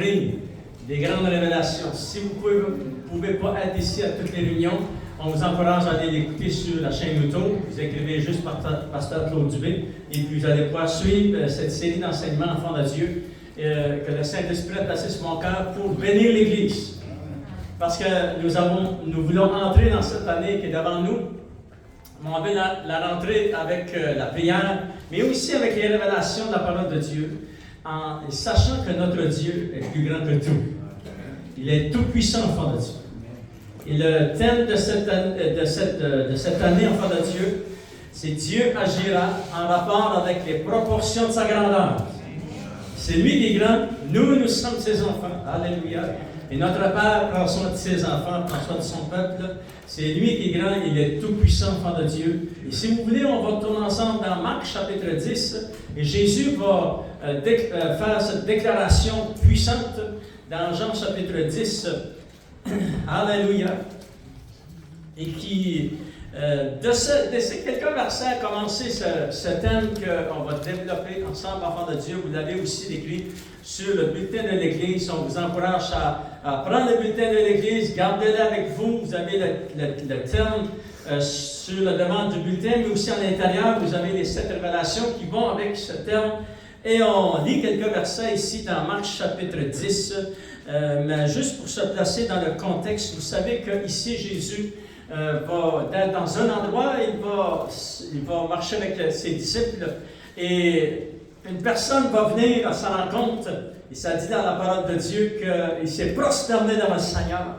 Des grandes révélations. Si vous ne pouvez pas être ici à toutes les réunions, on vous encourage à aller l'écouter sur la chaîne YouTube. Vous écrivez juste Pasteur Claude Dubé et puis vous allez pouvoir suivre cette série d'enseignements enfants de Dieu que le Saint-Esprit a placé sur mon cœur pour bénir l'Église. Parce que nous voulons entrer dans cette année qui est devant nous. On veut la rentrer avec la prière, mais aussi avec les révélations de la parole de Dieu, en sachant que notre Dieu est plus grand que tout. Il est tout puissant, enfant de Dieu. Et le thème de cette année, enfant de Dieu, c'est Dieu agira en rapport avec les proportions de sa grandeur. C'est lui qui est grand, nous sommes ses enfants. Alléluia. Et notre Père prend soin de ses enfants, prend soin de son peuple. C'est lui qui est grand, il est tout puissant, enfant de Dieu. Et si vous voulez, on va retourner ensemble dans Marc chapitre 10. Et Jésus va faire cette déclaration puissante dans Jean chapitre 10. Alléluia. Et qui, de ces quelques versets, a commencé ce thème qu'on va développer ensemble, enfants de Dieu. Vous l'avez aussi écrit sur le bulletin de l'Église. On vous encourage à prendre le bulletin de l'Église, gardez-le avec vous. Vous avez le terme sur le devant du bulletin, mais aussi à l'intérieur, vous avez les 7 révélations qui vont avec ce terme. Et on lit quelques versets ici dans Marc chapitre 10, mais juste pour se placer dans le contexte, vous savez qu'ici Jésus va être dans un endroit, il va marcher avec ses disciples, et une personne va venir à sa rencontre, et ça dit dans la parole de Dieu qu'il s'est prosterné devant le Seigneur.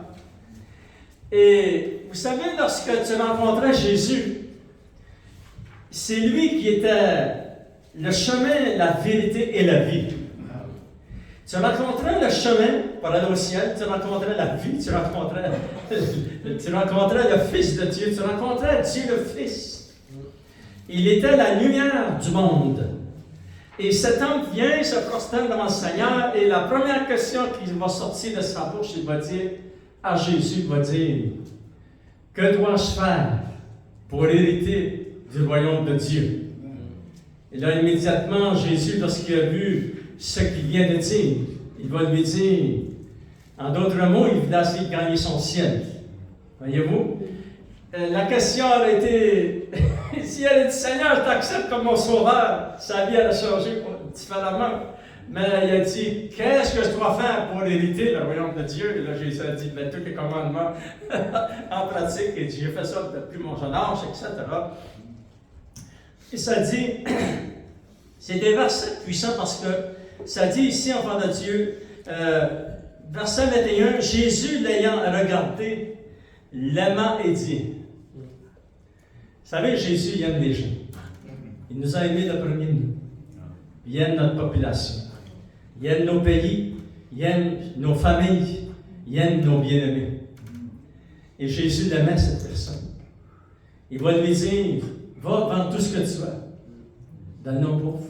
Et vous savez, lorsque tu rencontrais Jésus, c'est lui qui était le chemin, la vérité et la vie. Tu rencontrais le chemin pour aller au ciel, tu rencontrais la vie, tu rencontrais le Fils de Dieu, tu rencontrais Dieu le Fils. Il était la lumière du monde. Et cet homme vient, se prosterne devant le Seigneur, et la première question qui va sortir de sa bouche, il va dire à Jésus, il va dire, que dois-je faire pour hériter du royaume de Dieu? Et là, immédiatement, Jésus, lorsqu'il a vu ce qu'il vient de dire, il va lui dire, en d'autres mots, il voulait essayer de gagner son ciel. Voyez-vous? La question aurait été, si elle a dit, Seigneur, je t'accepte comme mon sauveur, sa vie a changé différemment. Mais il a dit, qu'est-ce que je dois faire pour hériter le royaume de Dieu? Et là, Jésus a dit, tous les commandements en pratique, et j'ai fait ça depuis mon jeune âge, etc. Et ça dit, c'est des versets puissants parce que ça dit ici, enfant de Dieu, verset 21, Jésus l'ayant regardé, l'aimant et dit. Vous savez, Jésus, il aime les gens. Il nous a aimés le premier de nous. Il aime notre population. Il aime nos pays. Il aime nos familles. Il aime nos bien-aimés. Et Jésus l'aimait, cette personne. Il va lui dire, va vendre tout ce que tu as. Donne-le aux pauvres.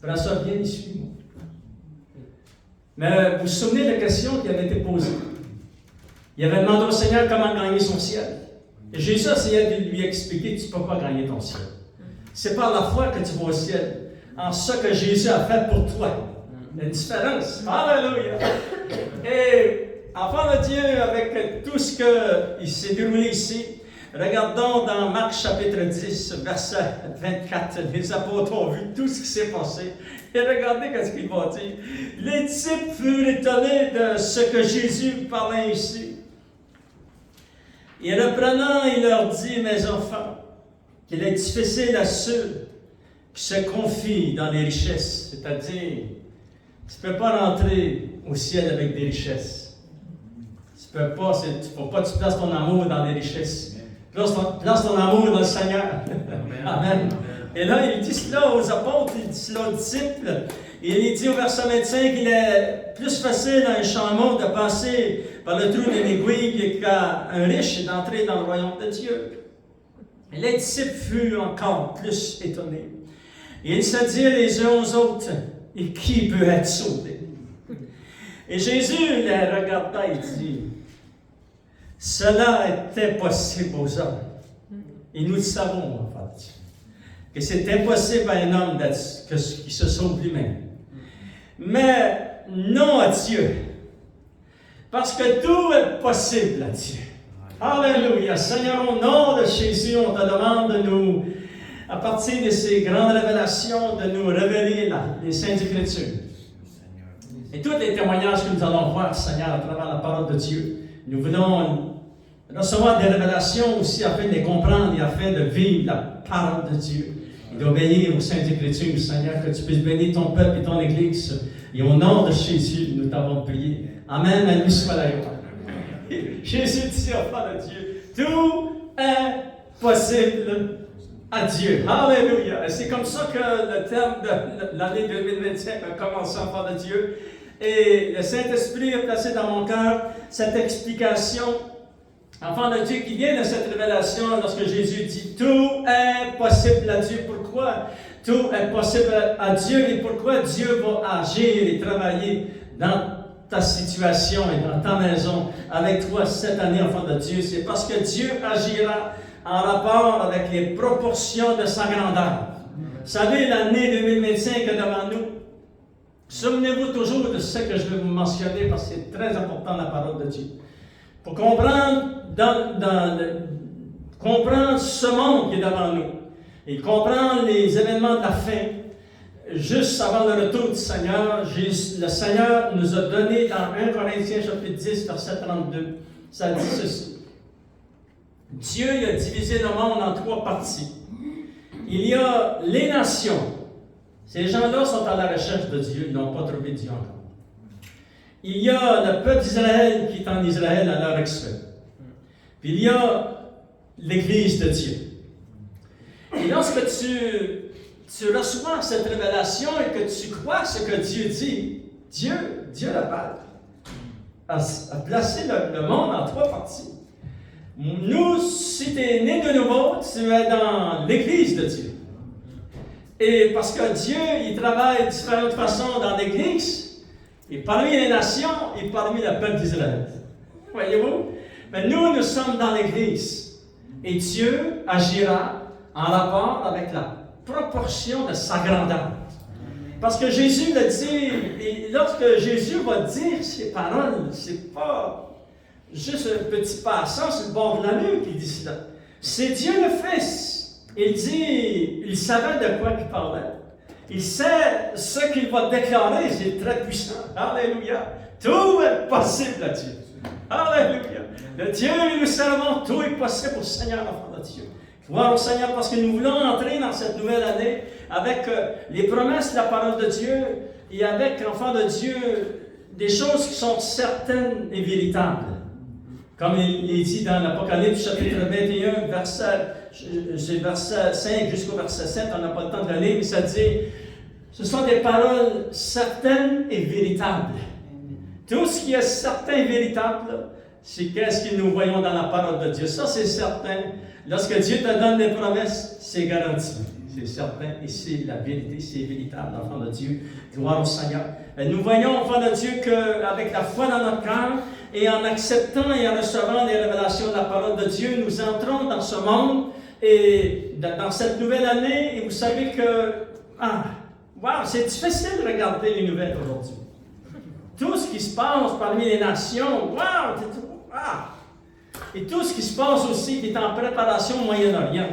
Prends ça bien et suis-moi. Mais vous vous souvenez de la question qui avait été posée? Il avait demandé au Seigneur comment gagner son ciel. Et Jésus essayait de lui expliquer que tu ne peux pas gagner ton ciel. C'est par la foi que tu vas au ciel. En ce que Jésus a fait pour toi. Il y a une différence. Alléluia! Et enfant de Dieu, avec tout ce qui s'est déroulé ici, regardons dans Marc chapitre 10, verset 24. Les apôtres ont vu tout ce qui s'est passé. Et regardez ce qu'ils vont dire. Les disciples furent étonnés de ce que Jésus parlait ici. Et reprenant, il leur dit, mes enfants, qu'il est difficile à ceux qui se confient dans les richesses. C'est-à-dire, tu ne peux pas rentrer au ciel avec des richesses. Tu ne peux pas, faut pas que tu places ton amour dans les richesses. Place ton amour dans le Seigneur. Amen. Et là, il dit cela aux apôtres, il dit cela aux disciples. Et il dit au verset 25 qu'il est plus facile à un chameau de passer par le trou d'une aiguille qu'à un riche d'entrer dans le royaume de Dieu. Et les disciples furent encore plus étonnés. Et ils se dirent les uns aux autres, et qui peut être sauvé? Et Jésus les regarda et dit, cela était possible aux hommes. Et nous le savons, en fait, que c'est impossible à un homme qui se sauve lui-même. Mais non à Dieu. Parce que tout est possible à Dieu. Alléluia. Seigneur, au nom de Jésus, on te demande de nous, à partir de ces grandes révélations, de nous révéler les Saintes Écritures. Et tous les témoignages que nous allons voir, Seigneur, à travers la parole de Dieu, nous voulons recevoir des révélations aussi afin de les comprendre et afin de vivre la parole de Dieu et d'obéir aux Saintes Écritures, Seigneur, que tu puisses bénir ton peuple et ton Église. Et au nom de Jésus, nous t'avons prié. Amen, à lui soit la gloire. Jésus dit, enfant de Dieu, tout est possible à Dieu. Alléluia. Et c'est comme ça que le terme de l'année 2025 a commencé, enfant de Dieu. Et le Saint-Esprit a placé dans mon cœur cette explication, enfant de Dieu, qui vient de cette révélation lorsque Jésus dit « Tout est possible à Dieu ». Pourquoi tout est possible à Dieu et pourquoi Dieu va agir et travailler dans ta situation et dans ta maison avec toi cette année, enfant de Dieu? C'est parce que Dieu agira en rapport avec les proportions de sa grandeur. Vous savez, l'année 2025 est devant nous. Souvenez-vous toujours de ce que je vais vous mentionner parce que c'est très important la parole de Dieu. Pour comprendre, comprendre ce monde qui est devant nous et comprendre les événements de la fin, juste avant le retour du Seigneur, le Seigneur nous a donné dans 1 Corinthiens chapitre 10, verset 32, ça dit ceci. Dieu a divisé le monde en 3 parties. Il y a les nations. Ces gens-là sont à la recherche de Dieu, ils n'ont pas trouvé Dieu encore. Il y a le peuple d'Israël qui est en Israël à l'heure actuelle. Puis il y a l'Église de Dieu. Et lorsque tu reçois cette révélation et que tu crois ce que Dieu dit, Dieu la parle, a placé le monde en 3 parties. Nous, si tu es né de nouveau, tu es dans l'Église de Dieu. Et parce que Dieu, il travaille de différentes façons dans l'Église, et parmi les nations, et parmi le peuple d'Israël. Voyez-vous? Mais nous sommes dans l'Église. Et Dieu agira en rapport avec la proportion de sa grandeur. Parce que Jésus l'a dit, et lorsque Jésus va dire ces paroles, c'est pas juste un petit passant sur le bord de la rue qui dit cela. C'est Dieu le Fils. Il dit, il savait de quoi il parlait. Il sait ce qu'il va déclarer, c'est très puissant. Alléluia. Tout est possible à Dieu. Alléluia. Le Dieu que nous servons, tout est possible au Seigneur, enfant de Dieu. Gloire au Seigneur, parce que nous voulons entrer dans cette nouvelle année avec les promesses de la parole de Dieu et avec, enfant de Dieu, des choses qui sont certaines et véritables. Comme il est dit dans l'Apocalypse, chapitre 21, verset 5 jusqu'au verset 7, on n'a pas le temps de le lire, mais ça dit, ce sont des paroles certaines et véritables. Tout ce qui est certain et véritable, c'est qu'est-ce que nous voyons dans la parole de Dieu. Ça, c'est certain. Lorsque Dieu te donne des promesses, c'est garanti. C'est certain et c'est la vérité, c'est véritable, enfant de Dieu. Gloire au Seigneur. Nous voyons, enfant de Dieu, qu'avec la foi dans notre cœur, et en acceptant et en recevant les révélations de la parole de Dieu, nous entrons dans ce monde et dans cette nouvelle année. Et vous savez que, c'est difficile de regarder les nouvelles aujourd'hui. Tout ce qui se passe parmi les nations, et tout ce qui se passe aussi qui est en préparation au Moyen-Orient.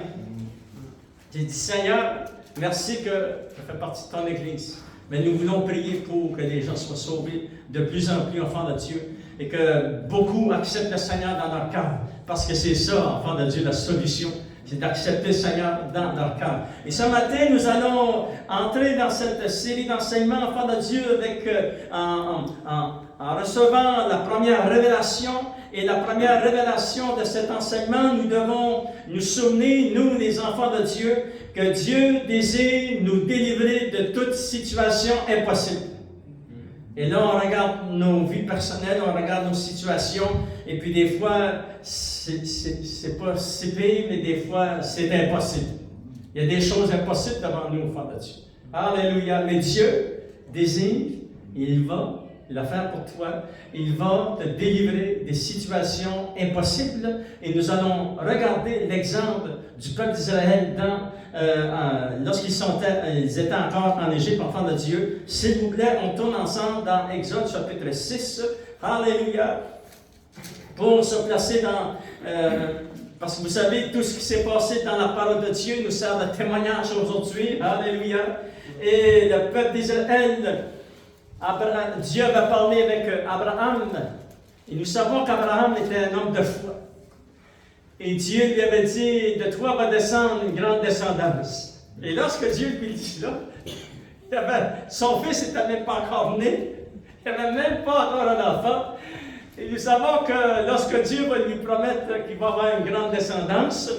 J'ai dit, Seigneur, merci que je fais partie de ton Église. Mais nous voulons prier pour que les gens soient sauvés de plus en plus, enfants de Dieu, et que beaucoup acceptent le Seigneur dans leur cœur. Parce que c'est ça, enfants de Dieu, la solution. C'est d'accepter le Seigneur dans leur cœur. Et ce matin, nous allons entrer dans cette série d'enseignements, enfants de Dieu, avec, en recevant la première révélation. Et la première révélation de cet enseignement, nous devons nous souvenir, nous les enfants de Dieu, que Dieu désire nous délivrer de toute situation impossible. Et là, on regarde nos vies personnelles, on regarde nos situations, et puis des fois, c'est pas si pire, mais des fois, c'est impossible. Il y a des choses impossibles devant nous, enfants de Dieu. Alléluia. Mais Dieu désire, il va le faire pour toi. Il va te délivrer des situations impossibles. Et nous allons regarder l'exemple du peuple d'Israël lorsqu'ils étaient encore en Égypte, enfants de Dieu. S'il vous plaît, on tourne ensemble dans Exode chapitre 6. Alléluia. Pour se placer dans... parce que vous savez, tout ce qui s'est passé dans la parole de Dieu nous sert de témoignage aujourd'hui. Alléluia. Et le peuple d'Israël, Dieu va parler avec Abraham. Et nous savons qu'Abraham était un homme de foi. Et Dieu lui avait dit, de toi va descendre une grande descendance. Et lorsque Dieu lui dit cela, son fils n'était même pas encore né. Il n'avait même pas encore un enfant. Et nous savons que lorsque Dieu va lui promettre qu'il va avoir une grande descendance,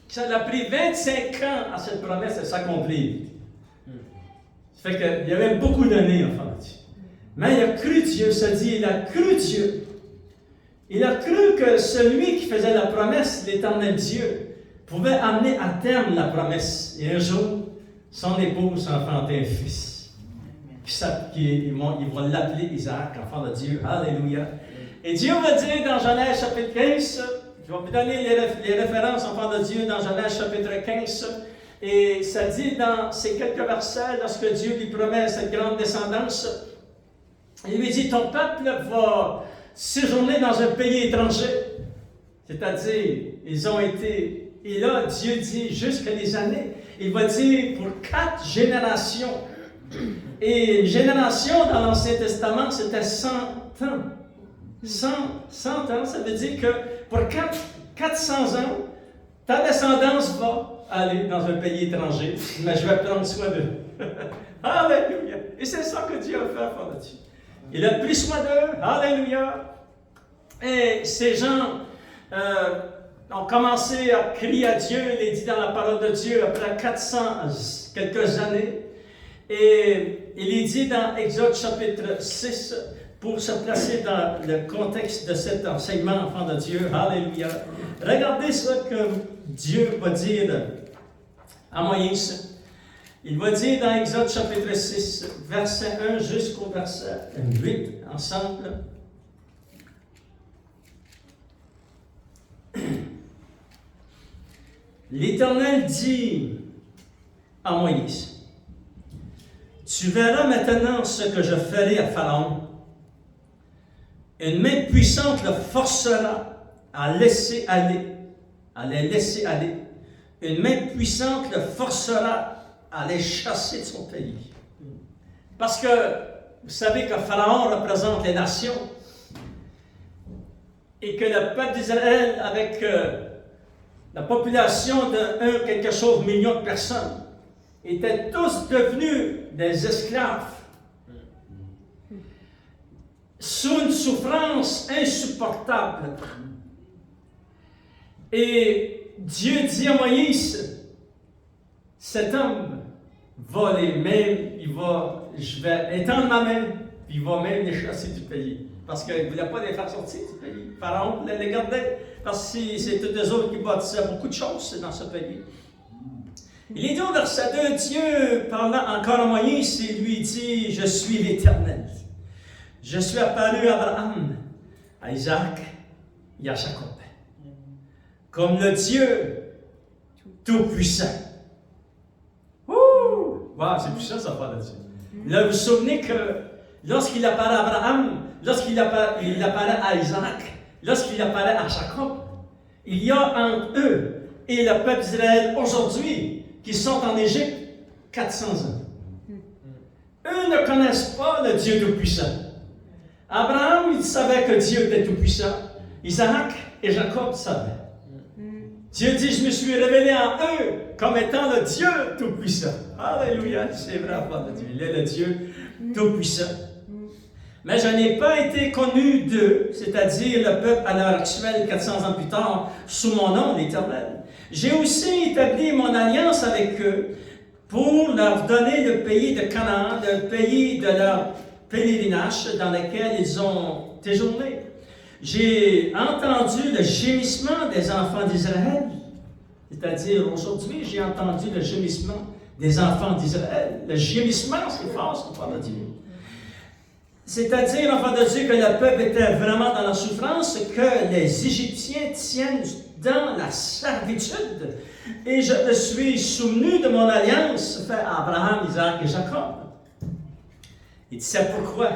ça a pris 25 ans à cette promesse de s'accomplir. Ça fait qu'il y avait beaucoup d'années, enfant de Dieu. Mais il a cru Dieu, ça dit, il a cru Dieu. Il a cru que celui qui faisait la promesse, l'éternel Dieu, pouvait amener à terme la promesse. Et un jour, son épouse enfantait un fils. Ils vont l'appeler Isaac, enfant de Dieu. Alléluia. Et Dieu va dire dans Genèse chapitre 15, je vais vous donner les références, enfant de Dieu, dans Genèse chapitre 15. Et ça dit dans ces quelques versets, lorsque Dieu lui promet cette grande descendance, il lui dit, ton peuple va séjourner dans un pays étranger. C'est-à-dire, ils ont été... Et là, Dieu dit, jusqu'à des années, il va dire pour 4 générations. Et une génération dans l'Ancien Testament, c'était 100 ans. 100 ans, ça veut dire que pour 400 ans, ta descendance va aller dans un pays étranger, mais je vais prendre soin d'eux. Alléluia! Et c'est ça que Dieu a fait, enfant de Dieu. Il a pris soin d'eux. Alléluia! Et ces gens ont commencé à crier à Dieu, il est dit dans la parole de Dieu, après 400 quelques années. Et il est dit dans Exode chapitre 6, pour se placer dans le contexte de cet enseignement, enfant de Dieu. Alléluia! Regardez ce que Dieu va dire à Moïse. Il va dire dans Exode chapitre 6, verset 1 jusqu'au verset 8, ensemble. L'Éternel dit à Moïse, « Tu verras maintenant ce que je ferai à Pharaon. Une main puissante le forcera à les laisser aller. Une main puissante le forcera à les chasser de son pays. » Parce que vous savez que Pharaon représente les nations et que le peuple d'Israël, avec la population de quelque chose million de personnes, étaient tous devenus des esclaves sous une souffrance insupportable. Et Dieu dit à Moïse, cet homme va je vais étendre ma main, puis il va même les chasser du pays. Parce qu'il ne voulait pas les faire sortir du pays. Pharaon voulait les garder, parce que c'est tous les autres qui bâtissaient beaucoup de choses dans ce pays. Il est dit au verset 2, Dieu parlant encore à Moïse, il lui dit, je suis l'Éternel. Je suis apparu à Abraham, à Isaac et à Jacob, comme le Dieu Tout-Puissant. Wow, c'est puissant ça, pas là-dessus. Là, vous vous souvenez que lorsqu'il apparaît à Abraham, lorsqu'il apparaît à Isaac, lorsqu'il apparaît à Jacob, il y a entre eux et le peuple d'Israël aujourd'hui qui sont en Égypte 400 ans. Eux ne connaissent pas le Dieu Tout-Puissant. Abraham, il savait que Dieu était Tout-Puissant. Isaac et Jacob savaient. Dieu dit, je me suis révélé en eux comme étant le Dieu Tout-Puissant. Alléluia, c'est vrai, Père de Dieu. Il est le Dieu Tout-Puissant. Mais je n'ai pas été connu d'eux, c'est-à-dire le peuple à l'heure actuelle, 400 ans plus tard, sous mon nom, l'Éternel. J'ai aussi établi mon alliance avec eux pour leur donner le pays de Canaan, le pays de leur pèlerinage dans lequel ils ont séjourné. J'ai entendu le gémissement des enfants d'Israël, c'est-à-dire aujourd'hui, j'ai entendu le gémissement des enfants d'Israël. Le gémissement, c'est fort, ce qu'on parle de Dieu. C'est-à-dire, enfant de Dieu, que le peuple était vraiment dans la souffrance, que les Égyptiens tiennent dans la servitude. Et je me suis souvenu de mon alliance faite à Abraham, Isaac et Jacob. Il dit, c'est pourquoi.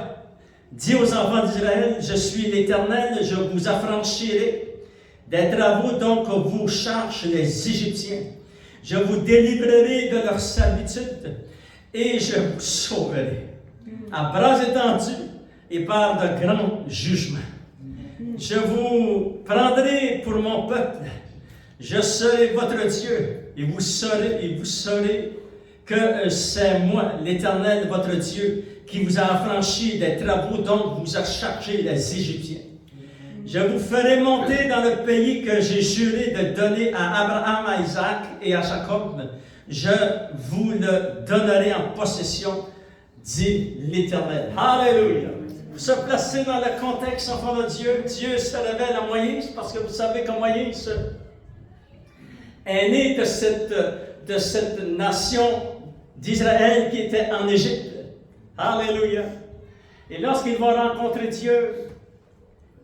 Dis aux enfants d'Israël, je suis l'Éternel, je vous affranchirai des travaux dont vous cherchez les Égyptiens. Je vous délivrerai de leur servitude et je vous sauverai. À bras étendus et par de grands jugements. Je vous prendrai pour mon peuple. Je serai votre Dieu et vous saurez que c'est moi, l'Éternel, votre Dieu, qui vous a affranchi des travaux dont vous a chargé les Égyptiens. Je vous ferai monter dans le pays que j'ai juré de donner à Abraham, à Isaac et à Jacob. Je vous le donnerai en possession, dit l'Éternel. Alléluia! Vous se placez dans le contexte, enfant de Dieu. Dieu se révèle à Moïse, parce que vous savez que Moïse est né de cette nation d'Israël qui était en Égypte. Alléluia! Et lorsqu'il va rencontrer Dieu,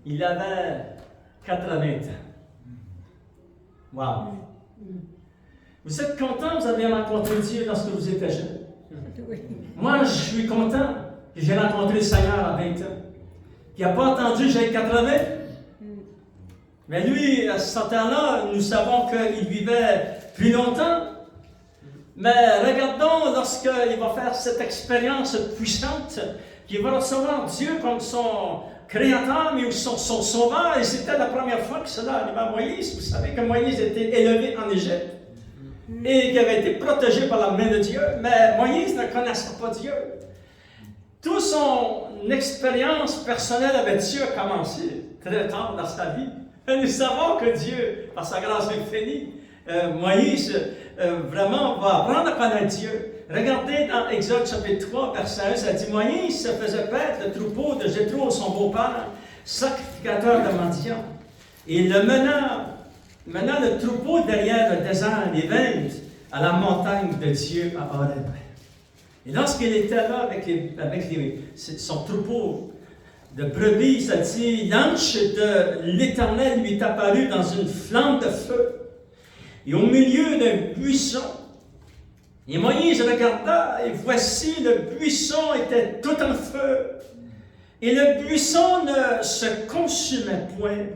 il avait 80 ans. Wow! Vous êtes content, vous avez rencontré Dieu lorsque vous étiez jeune? Moi, je suis content que j'ai rencontré le Seigneur à 20 ans. Il n'a pas attendu que j'aie 80. Mais lui, à ce temps-là, nous savons qu'il vivait plus longtemps. Mais regardons lorsqu'il va faire cette expérience puissante, qu'il va recevoir Dieu comme son Créateur, mais aussi son Sauveur. Et c'était la première fois que cela arrivait à Moïse. Vous savez que Moïse était élevé en Égypte et qu'il avait été protégé par la main de Dieu. Mais Moïse ne connaissait pas Dieu. Toute son expérience personnelle avec Dieu a commencé très tard dans sa vie. Et nous savons que Dieu, par sa grâce infinie, Moïse vraiment va apprendre à connaître Dieu. Regardez dans Exode chapitre 3, verset 1, ça dit, Moïse se faisait paître le troupeau de Jéthro, son beau-père, sacrificateur de Madian. Et il le mena le troupeau derrière le désert des Vindes à la montagne de Dieu à Horeb. Et lorsqu'il était là avec son troupeau de brebis, ça dit, l'ange de l'Éternel lui est apparu dans une flamme de feu et au milieu d'un buisson. Et Moïse regarda, et voici, le buisson était tout en feu, et le buisson ne se consumait point.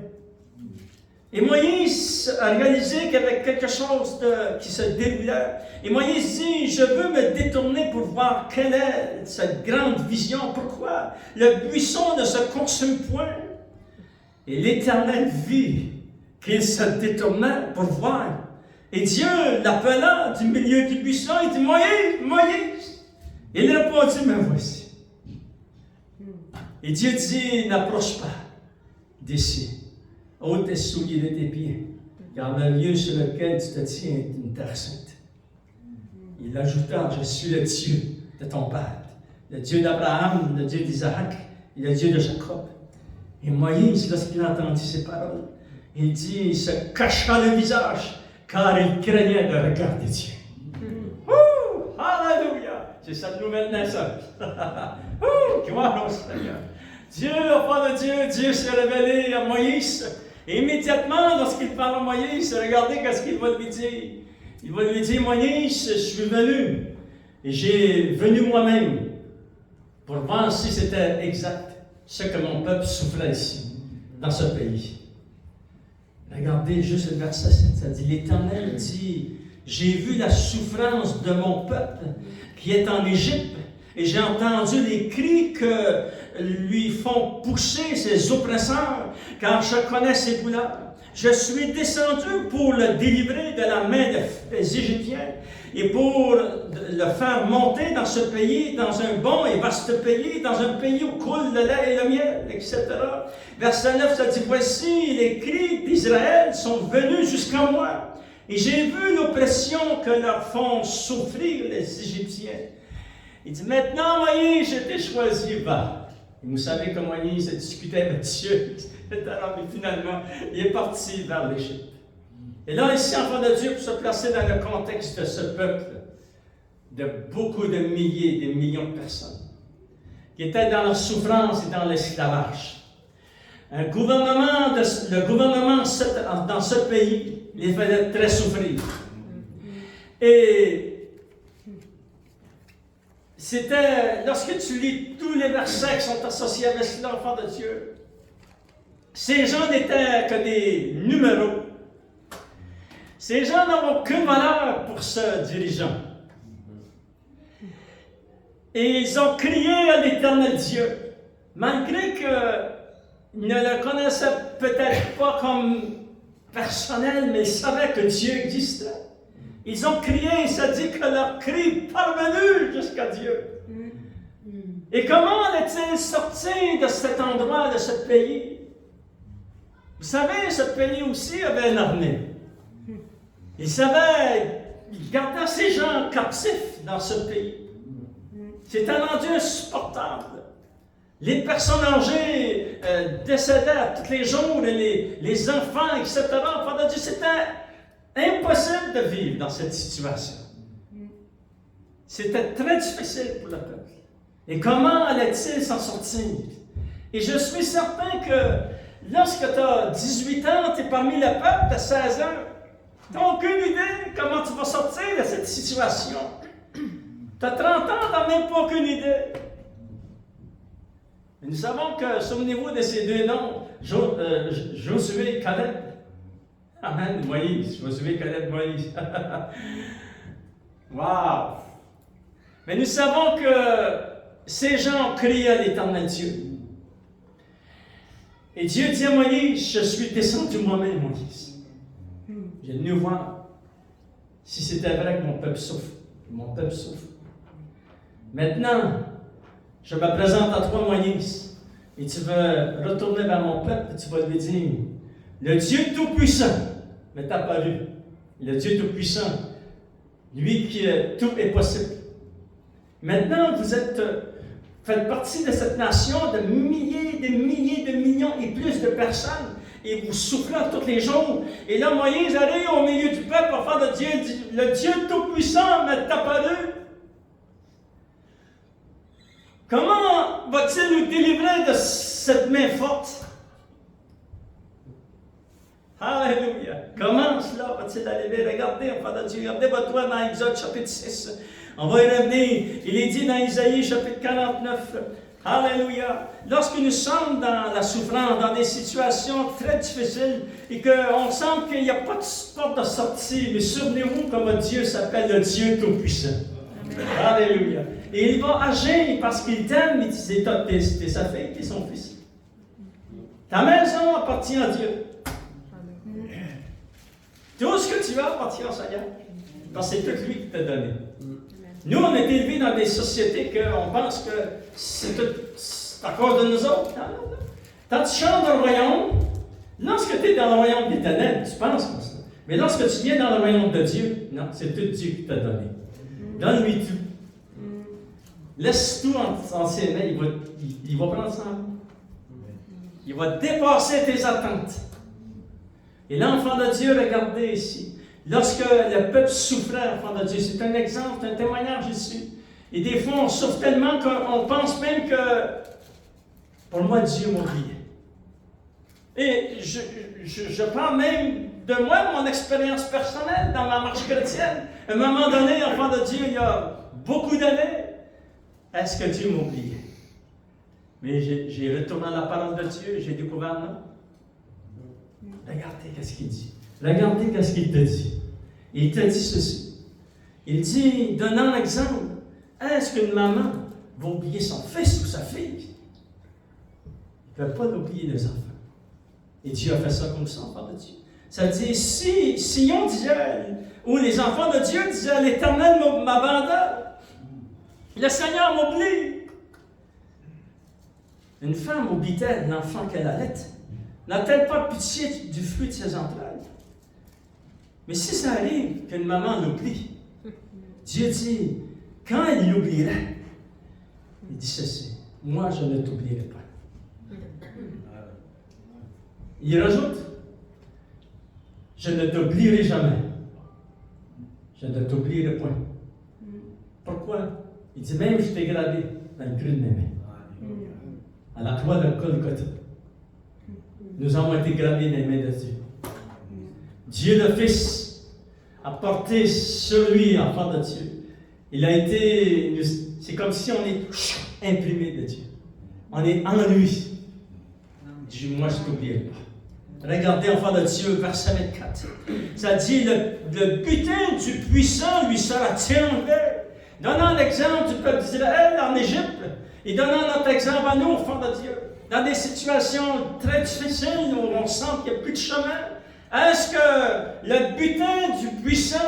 Et Moïse a réalisé qu'il y avait quelque chose qui se déroulait. Et Moïse dit, je veux me détourner pour voir quelle est cette grande vision. Pourquoi le buisson ne se consume point? Et l'Éternel vit qu'il se détournait pour voir. Et Dieu l'appela du milieu du buisson, il dit, Moïse, Moïse. Il répondit, me voici. Et Dieu dit, n'approche pas d'ici. Ôte tes souliers de tes pieds, car le lieu sur lequel tu te tiens est une terre sainte. Il ajouta, je suis le Dieu de ton père, le Dieu d'Abraham, le Dieu d'Isaac et le Dieu de Jacob. Et Moïse, lorsqu'il entendit ces paroles, il dit, il se cacha le visage, car il craignait de regarder Dieu. Alléluia! C'est cette nouvelle naissance. Gloire au Seigneur. Dieu, enfant de Dieu, Dieu s'est révélé à Moïse. Et immédiatement, lorsqu'il parle à Moïse, regardez ce qu'il va lui dire. Il va lui dire, Moïse, je suis venu. Et j'ai venu moi-même pour voir si c'était exact ce que mon peuple souffrait ici, dans ce pays. Regardez juste le verset 7, ça dit, l'Éternel dit, j'ai vu la souffrance de mon peuple qui est en Égypte, et j'ai entendu les cris que lui font pousser ses oppresseurs, car je connais ses douleurs. Je suis descendu pour le délivrer de la main des Égyptiens et pour le faire monter dans ce pays, dans un bon et vaste pays, dans un pays où coule le lait et le miel, etc. Verset 9, ça dit, voici, les cris d'Israël sont venus jusqu'à moi, et j'ai vu l'oppression que leur font souffrir les Égyptiens. Il dit, maintenant, Moïse, je t'ai choisi, va. Et vous savez que Moïse discutait avec Dieu, etc. Mais finalement, il est parti vers l'Égypte. Et là, ici, enfant de Dieu, pour se placer dans le contexte de ce peuple, de beaucoup de milliers, des millions de personnes, qui étaient dans leur souffrance et dans l'esclavage. Le gouvernement dans ce pays les faisait très souffrir. Et c'était, lorsque tu lis tous les versets qui sont associés avec l'enfant de Dieu, ces gens n'étaient que des numéros. Ces gens n'ont aucune valeur pour ce dirigeant. Et ils ont crié à l'Éternel Dieu, malgré qu'ils ne le connaissaient peut-être pas comme personnel, mais ils savaient que Dieu existait. Ils ont crié, et ça dit que leur cri est parvenu jusqu'à Dieu. Et comment allaient-ils sortir de cet endroit, de ce pays? Vous savez, ce pays aussi avait un avenir. Il gardait ces gens captifs dans ce pays. C'était rendu insupportable. Les personnes âgées décédaient tous les jours, les enfants, etc. Pendant Dieu, c'était impossible de vivre dans cette situation. C'était très difficile pour le peuple. Et comment allait-il s'en sortir? Et je suis certain que lorsque tu as 18 ans, tu es parmi le peuple, tu as 16 ans, tu n'as aucune idée comment tu vas sortir de cette situation. Tu as 30 ans, tu n'as même pas aucune idée. Et nous savons que, souvenez-vous de ces deux noms, Josué et Caleb. Amen, Moïse. Josué, Caleb, Moïse. Wow! Mais nous savons que ces gens ont crié à l'Éternel Dieu. Et Dieu dit à Moïse, je suis descendu moi-même, Moïse. J'ai venu voir si c'était vrai que mon peuple souffre. Mon peuple souffre. Maintenant, je me présente à toi, Moïse, et tu vas retourner vers mon peuple et tu vas lui dire, le Dieu Tout-Puissant m'est apparu. Le Dieu Tout-Puissant, lui qui tout est possible. Maintenant, vous faites partie de cette nation de milliers, de millions et plus de personnes, et vous souffrez tous les jours. Et là, Moïse arrive au milieu du peuple, enfant de Dieu, dit, le Dieu Tout-Puissant m'est apparu. Comment va-t-il nous délivrer de cette main forte? Alléluia. Comment cela va-t-il arriver? Regardez, enfant de Dieu, regardez votre toi dans Exode chapitre 6. On va y revenir. Il est dit dans Isaïe chapitre 49. Alléluia. Lorsque nous sommes dans la souffrance, dans des situations très difficiles, et qu'on sent qu'il n'y a pas de porte de sortie, mais souvenez-vous comment Dieu s'appelle le Dieu Tout-Puissant. Alléluia. Et il va agir parce qu'il t'aime, il dit, t'es sa fille, t'es son fils. Ta maison appartient à Dieu. Tout ce que tu as appartient au Seigneur. Parce que c'est tout lui qui t'a donné. Nous, on est élevés dans des sociétés qu'on pense que c'est à cause de nous autres. Non, non, non. Quand tu chantes dans le royaume, lorsque tu es dans le royaume des ténèbres, tu penses comme ça. Mais lorsque tu viens dans le royaume de Dieu, non, c'est tout Dieu qui t'a donné. Donne-lui tout. Laisse tout en ses mains, il va prendre ça en main. Il va dépasser tes attentes. Et l'enfant de Dieu, regardez ici. Lorsque le peuple souffrait, enfant de Dieu, c'est un exemple, un témoignage ici. Et des fois, on souffre tellement qu'on pense même que, pour moi, Dieu m'a oublié. Et je prends même de moi mon expérience personnelle dans ma marche chrétienne. À un moment donné, enfant de Dieu, il y a beaucoup d'années, est-ce que Dieu m'a oublié? Mais j'ai retourné à la parole de Dieu et j'ai découvert non. Regardez qu'est-ce qu'il dit. Regardez qu'est-ce qu'il te dit. Il te dit ceci. Il dit, donnant l'exemple, est-ce qu'une maman va oublier son fils ou sa fille? Il ne peut pas l'oublier les enfants. Et Dieu a fait ça comme ça, enfant de Dieu. Ça dit, si Sion disait, ou les enfants de Dieu disaient, l'Éternel m'abandonne, le Seigneur m'oublie. Une femme oublie-t-elle l'enfant qu'elle allait? N'a-t-elle pas pitié du fruit de ses entrailles? Mais si ça arrive qu'une maman l'oublie, Dieu dit, quand elle l'oublierait, il dit ceci, moi je ne t'oublierai pas. Il rajoute, je ne t'oublierai jamais. Je ne t'oublierai point. Pourquoi? Il dit, même je t'ai gravé dans le creux de mes mains. à la croix de Golgotha, nous avons été gravés dans les mains de Dieu. Dieu le Fils a porté sur lui, enfant de Dieu. Il a été, c'est comme si on est imprimé de Dieu. On est en lui. Dis-moi, je ne t'oublierai pas. Regardez, enfant de Dieu, verset 24. Ça dit, le butin du puissant lui sera-t-il enlevé? Donnant l'exemple du peuple d'Israël en Égypte, et donnant notre exemple à nous, enfants de Dieu, dans des situations très difficiles où on sent qu'il n'y a plus de chemin, est-ce que le butin du puissant,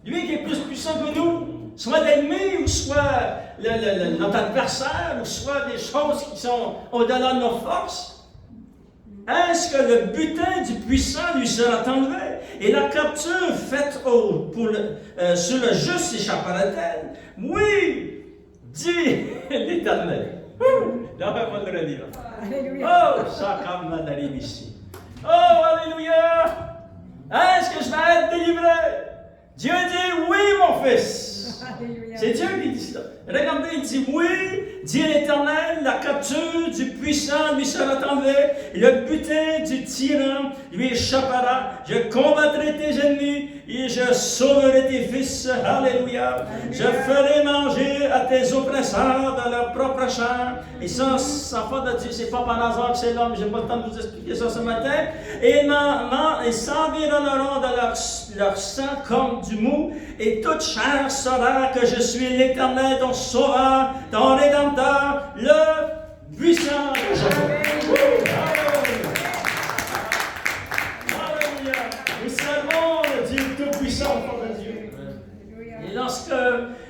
lui qui est plus puissant que nous, soit l'ennemi ou soit notre adversaire, ou soit des choses qui sont au-delà de nos forces, est-ce que le butin du puissant lui sera enlevé? Et la capture faite sur le juste échappera-t-elle? Oui, dit l'Éternel. Là, on va le redire. Oh, ça comme on arrive ici. Oh, alléluia! Est-ce que je vais être délivré? Dieu dit oui, mon fils. C'est Dieu qui dit cela. Regardez, il dit oui, dit l'Éternel, la capture du puissant lui sera enlevée, et le butin du tyran lui échappera. Je combattrai tes ennemis et je sauverai tes fils. Alléluia. Je ferai manger à tes oppresseurs dans leur propre chair. Et ça, enfant de Dieu, c'est pas par hasard que c'est là, mais je n'ai pas le temps de vous expliquer ça ce matin. Et ils s'environneront dans leur sang comme du mou, et toute chair saura que je suis l'Éternel, ton sauveur, ton rédempteur, le puissant de Jacob. Alléluia. Nous servons le Dieu tout-puissant, enfant de Dieu. Et lorsque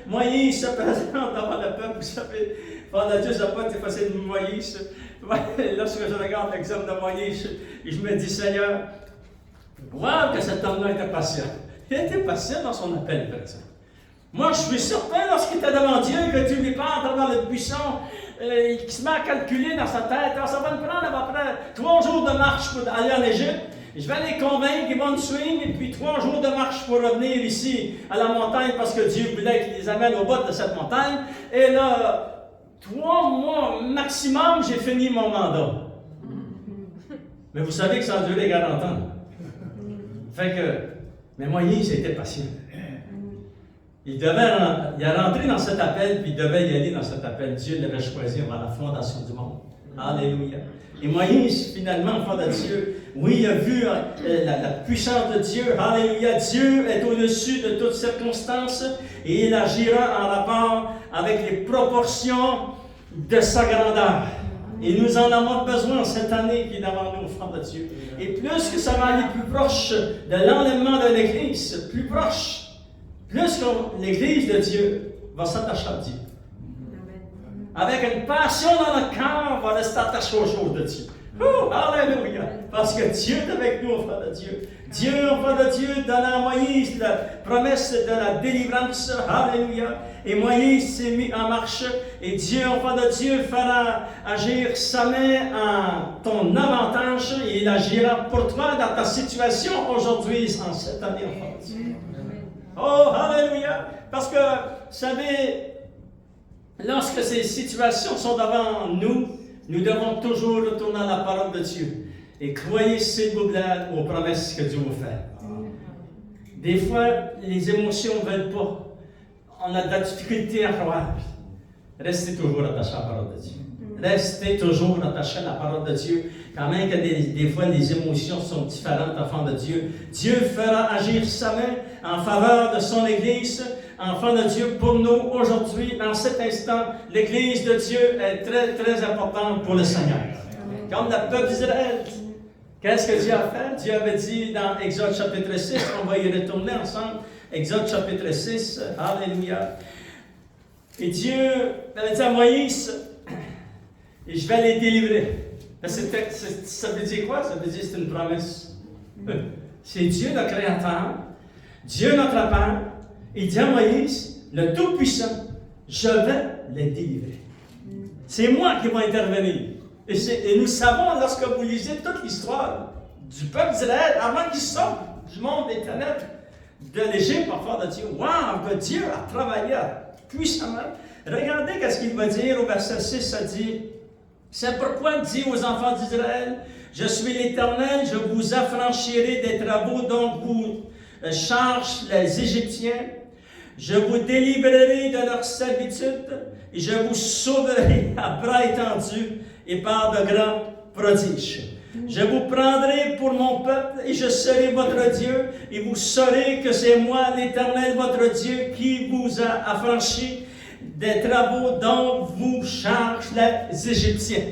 Moïse se présente devant le peuple, vous savez, enfant de Dieu, ça n'a pas été facile de Moïse. Lorsque je regarde l'exemple de Moïse, je me dis, Seigneur, wow, que cet homme-là était patient. Il était patient dans son appel, par exemple. Moi, je suis certain, lorsqu'il était devant Dieu, que Dieu lui parle dans le buisson, qui se met à calculer dans sa tête, alors, ça va me prendre à peu près 3 jours de marche pour aller en Égypte. Je vais les convaincre qu'ils vont me suivre, et puis 3 jours de marche pour revenir ici à la montagne, parce que Dieu voulait qu'ils les amène au bas de cette montagne. Et là, 3 mois maximum, j'ai fini mon mandat. Mais vous savez que ça a duré 40 ans. Fait que, mais Moïse était patient. Il a rentré dans cet appel, puis il devait y aller dans cet appel. Dieu l'avait choisi avant la fondation du monde. Alléluia. Et Moïse, finalement, enfant de Dieu, oui, il a vu la puissance de Dieu. Alléluia. Dieu est au-dessus de toutes circonstances et il agira en rapport avec les proportions de sa grandeur. Et nous en avons besoin cette année qui est devant nous, enfants de Dieu. Et plus que ça va aller plus proche de l'enlèvement de l'Église, plus proche, plus que l'Église de Dieu va s'attacher à Dieu. Avec une passion dans notre cœur, on va rester attaché aux choses de Dieu. Oh, alléluia! Parce que Dieu est avec nous, enfants de Dieu. Dieu, enfant de Dieu, donne à Moïse la promesse de la délivrance. Alléluia! Et Moïse s'est mis en marche. Et Dieu, enfant de Dieu, fera agir sa main en ton avantage. Et il agira pour toi dans ta situation aujourd'hui, en cette année, enfant de Dieu. Oh, alléluia! Parce que, vous savez, lorsque ces situations sont devant nous, nous devons toujours retourner à la parole de Dieu et croyez, s'il vous plaît, aux promesses que Dieu vous fait. Des fois, les émotions ne veulent pas. On a de la difficulté à croire. Restez toujours attaché à la parole de Dieu. Restez toujours attaché à la parole de Dieu. Quand même que des fois, les émotions sont différentes, enfants de Dieu. Dieu fera agir sa main en faveur de son Église. Enfants de Dieu, pour nous, aujourd'hui, dans cet instant, l'Église de Dieu est très, très importante pour le Seigneur. Comme le peuple d'Israël. Qu'est-ce que Dieu a fait? Dieu avait dit dans Exode chapitre 6, on va y retourner ensemble. Exode chapitre 6, alléluia. Et Dieu avait dit à Moïse, et je vais les délivrer. Ça veut dire quoi? Ça veut dire que c'est une promesse. C'est Dieu le Créateur, Dieu notre Père. Il dit à Moïse, le Tout-Puissant, je vais les délivrer. C'est moi qui vais intervenir. Et nous savons, lorsque vous lisez toute l'histoire du peuple d'Israël, avant qu'ils sortent du monde des ténèbres, de l'Égypte, enfant de Dieu, wow, que Dieu a travaillé puissamment. Regardez ce qu'il va dire au verset 6, ça dit, C'est pourquoi dit aux enfants d'Israël, je suis l'Éternel, je vous affranchirai des travaux dont vous chargent les Égyptiens. Je vous délivrerai de leur servitude et je vous sauverai à bras étendus et par de grands prodiges. Je vous prendrai pour mon peuple et je serai votre Dieu et vous saurez que c'est moi, l'Éternel, votre Dieu, qui vous a affranchi des travaux dont vous chargent les Égyptiens.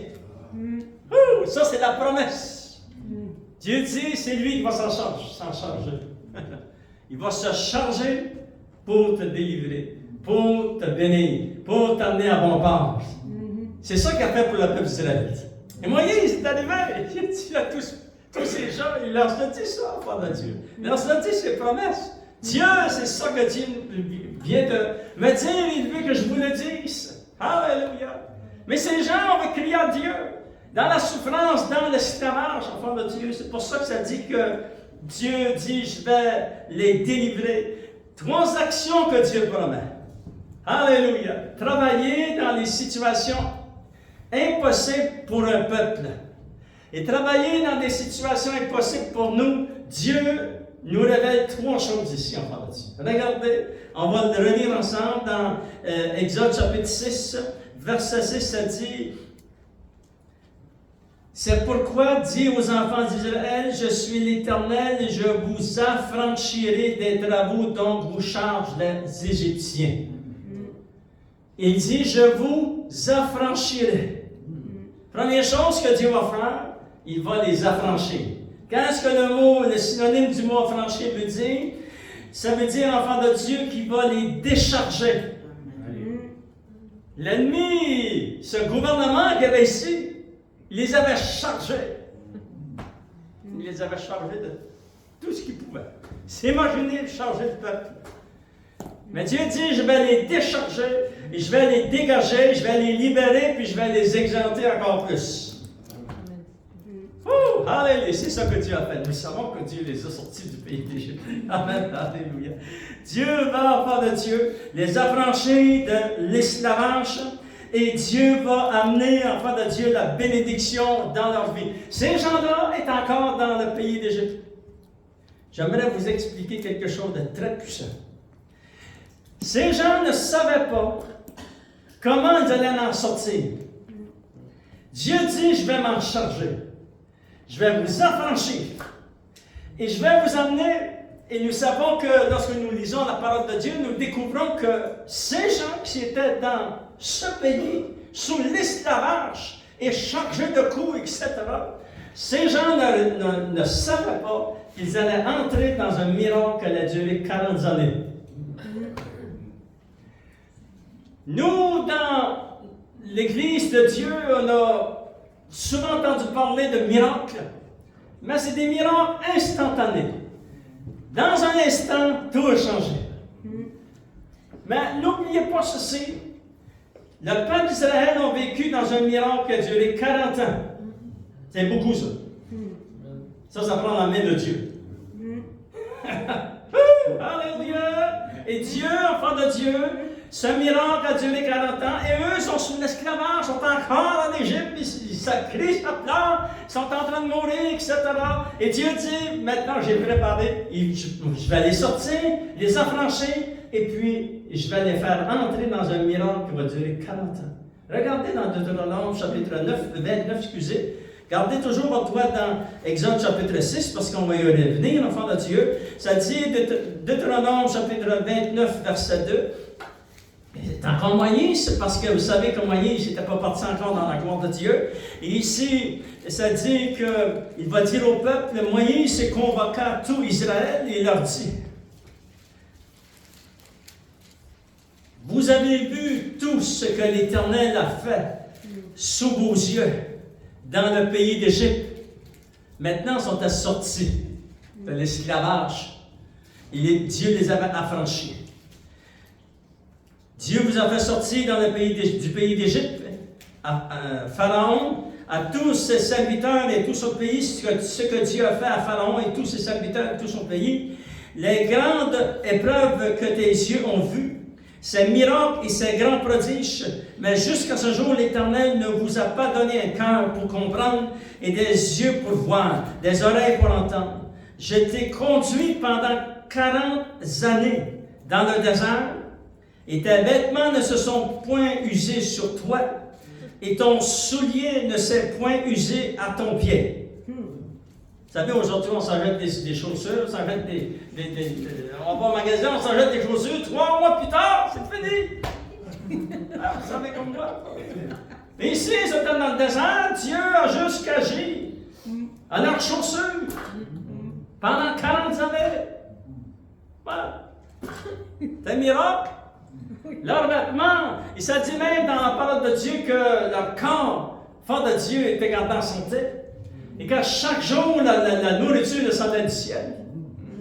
Ça, c'est la promesse. Dieu dit, c'est lui qui va s'en charger. Il va se charger pour te délivrer, pour te bénir, pour t'amener à bon port. C'est ça qu'il a fait pour le peuple d'Israël. Et Moïse est arrivé, il a dit à tous ces gens, il leur a dit ça, enfant de Dieu. Il leur a dit ses promesses. Dieu, c'est ça que Dieu vient de me dire, il veut que je vous le dise. Alléluia. Mais ces gens ont crié à Dieu, dans la souffrance, dans l'esclavage, enfant de Dieu. C'est pour ça que ça dit que Dieu dit, je vais les délivrer. 3 actions que Dieu promet. Alléluia. Travailler dans les situations impossibles pour un peuple. Et travailler dans des situations impossibles pour nous, Dieu nous révèle 3 choses ici, enfant de Dieu. Regardez, on va le relire ensemble dans Exode chapitre 6, verset 6, ça dit, c'est pourquoi dit aux enfants d'Israël, je suis l'Éternel et je vous affranchirai des travaux dont vous chargent les Égyptiens. Il dit, je vous affranchirai. Première chose que Dieu va faire, il va les affranchir. Qu'est-ce que le synonyme du mot affranchir veut dire? Ça veut dire, enfant de Dieu, qu'il va les décharger. L'ennemi, ce gouvernement qu'il y avait ici, il les avait chargés. Il les avait chargés de tout ce qu'il pouvait. S'imaginer charger le peuple. Mais Dieu dit, je vais les décharger, et je vais les dégager, je vais les libérer, puis je vais les exempter encore plus. Oh, alléluia, c'est ça que Dieu a fait. Nous savons que Dieu les a sortis du pays d'Égypte. Amen, alléluia. Dieu va, enfant de Dieu, les affranchir de l'esclavage, et Dieu va amener, enfant de Dieu, la bénédiction dans leur vie. Ces gens-là sont encore dans le pays d'Égypte. J'aimerais vous expliquer quelque chose de très puissant. Ces gens ne savaient pas comment ils allaient en sortir. Dieu dit, je vais m'en charger. Je vais vous affranchir. Et je vais vous amener, et nous savons que lorsque nous lisons la parole de Dieu, nous découvrons que ces gens qui étaient dans ce pays, sous l'esclavage, et chargés de coups, etc., ces gens ne savaient pas qu'ils allaient entrer dans un miracle qui allait durer 40 années. Nous, dans l'Église de Dieu, on a souvent entendu parler de miracles, mais c'est des miracles instantanés. Dans un instant, tout a changé. Mais n'oubliez pas ceci, le peuple d'Israël a vécu dans un miracle qui a duré 40 ans. C'est beaucoup ça. Ça prend la main de Dieu. Alléluia! Et Dieu, enfant de Dieu, ce miracle a duré 40 ans, et eux sont sous l'esclavage, sont encore en Égypte, ça crie, ça pleure, ils sont en train de mourir, etc. Et Dieu dit, maintenant j'ai préparé, je vais les sortir, les affranchir, et puis je vais les faire entrer dans un miracle qui va durer 40 ans. Regardez dans Deutéronome chapitre 29, excusez. Gardez toujours votre doigt dans Exode chapitre 6, parce qu'on va y revenir, enfant de Dieu. Ça dit, Deutéronome chapitre 29, verset 2. C'est encore Moïse, parce que vous savez que Moïse n'était pas parti encore dans la gloire de Dieu. Et ici, ça dit qu'il va dire au peuple, Moïse convoqua tout Israël et il leur dit, vous avez vu tout ce que l'Éternel a fait sous vos yeux dans le pays d'Égypte. Maintenant, ils sont assortis de l'esclavage. Dieu les avait affranchis. Dieu vous a fait sortir dans le pays du pays d'Égypte, à Pharaon, à tous ses serviteurs et tout son pays, ce que Dieu a fait à Pharaon et tous ses serviteurs et tout son pays, les grandes épreuves que tes yeux ont vues, ces miracles et ces grands prodiges. Mais jusqu'à ce jour, l'Éternel ne vous a pas donné un cœur pour comprendre et des yeux pour voir, des oreilles pour entendre. Je t'ai conduit pendant 40 années dans le désert et tes vêtements ne se sont point usés sur toi et ton soulier ne s'est point usé à ton pied. Vous savez, aujourd'hui, on s'achète des chaussures, on s'achète on va au magasin, on s'achète des chaussures, 3 mois plus tard, c'est fini. Alors, vous savez comme moi. Mais ici, c'était dans le désert, Dieu a juste agi à leurs chaussures pendant 40 années. Voilà. C'est un miracle. Leurs vêtements, et ça dit même dans la parole de Dieu que leur corps, fort de Dieu, était gardé en santé. Et que chaque jour, la nourriture descendait du ciel.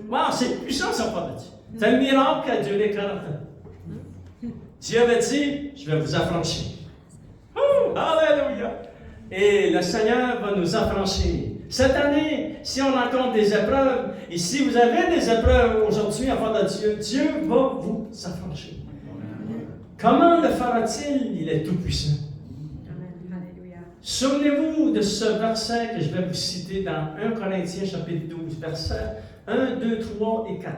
Wow, c'est puissant, ça, fort de Dieu. C'est un miracle qui a duré 40 ans. Dieu avait dit, je vais vous affranchir. Oh, alléluia! Et le Seigneur va nous affranchir. Cette année, si on rencontre des épreuves, et si vous avez des épreuves aujourd'hui en faveur de Dieu, Dieu va vous affranchir. Comment le fera-t-il? Il est tout-puissant. Souvenez-vous de ce verset que je vais vous citer dans 1 Corinthiens chapitre 12, versets 1, 2, 3 et 4.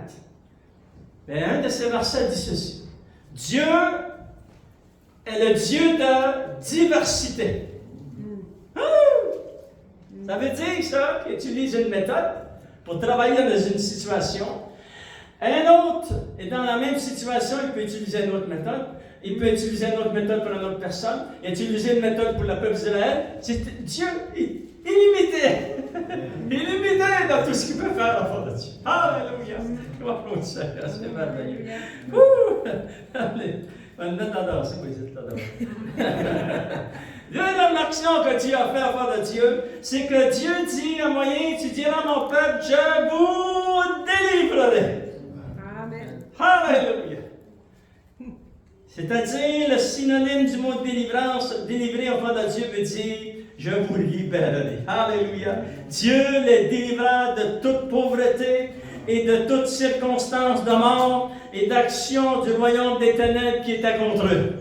Mais un de ces versets dit ceci. Dieu est le Dieu de diversité. Ça veut dire ça qu'il utilise une méthode pour travailler dans une situation. Un autre est dans la même situation, il peut utiliser une autre méthode. Il peut utiliser une autre méthode pour une autre personne. Il peut utiliser une méthode pour le peuple d'Israël. Dieu est illimité. Illimité dans tout ce qu'il peut faire en faveur de Dieu. Alléluia. Gloire au Seigneur, c'est merveilleux. Allez, maintenant t'adores, c'est quoi ça, t'adores? Deuxième action que Dieu a fait en faveur de Dieu, c'est que Dieu dit à moyen, tu diras à mon peuple, je vous délivrerai. Amen. Alléluia. C'est-à-dire, le synonyme du mot délivrance, délivrer en faveur de Dieu veut dire, je vous libérerai. Alléluia. Dieu les délivra de toute pauvreté et de toute circonstance de mort et d'action du royaume des ténèbres qui était contre eux.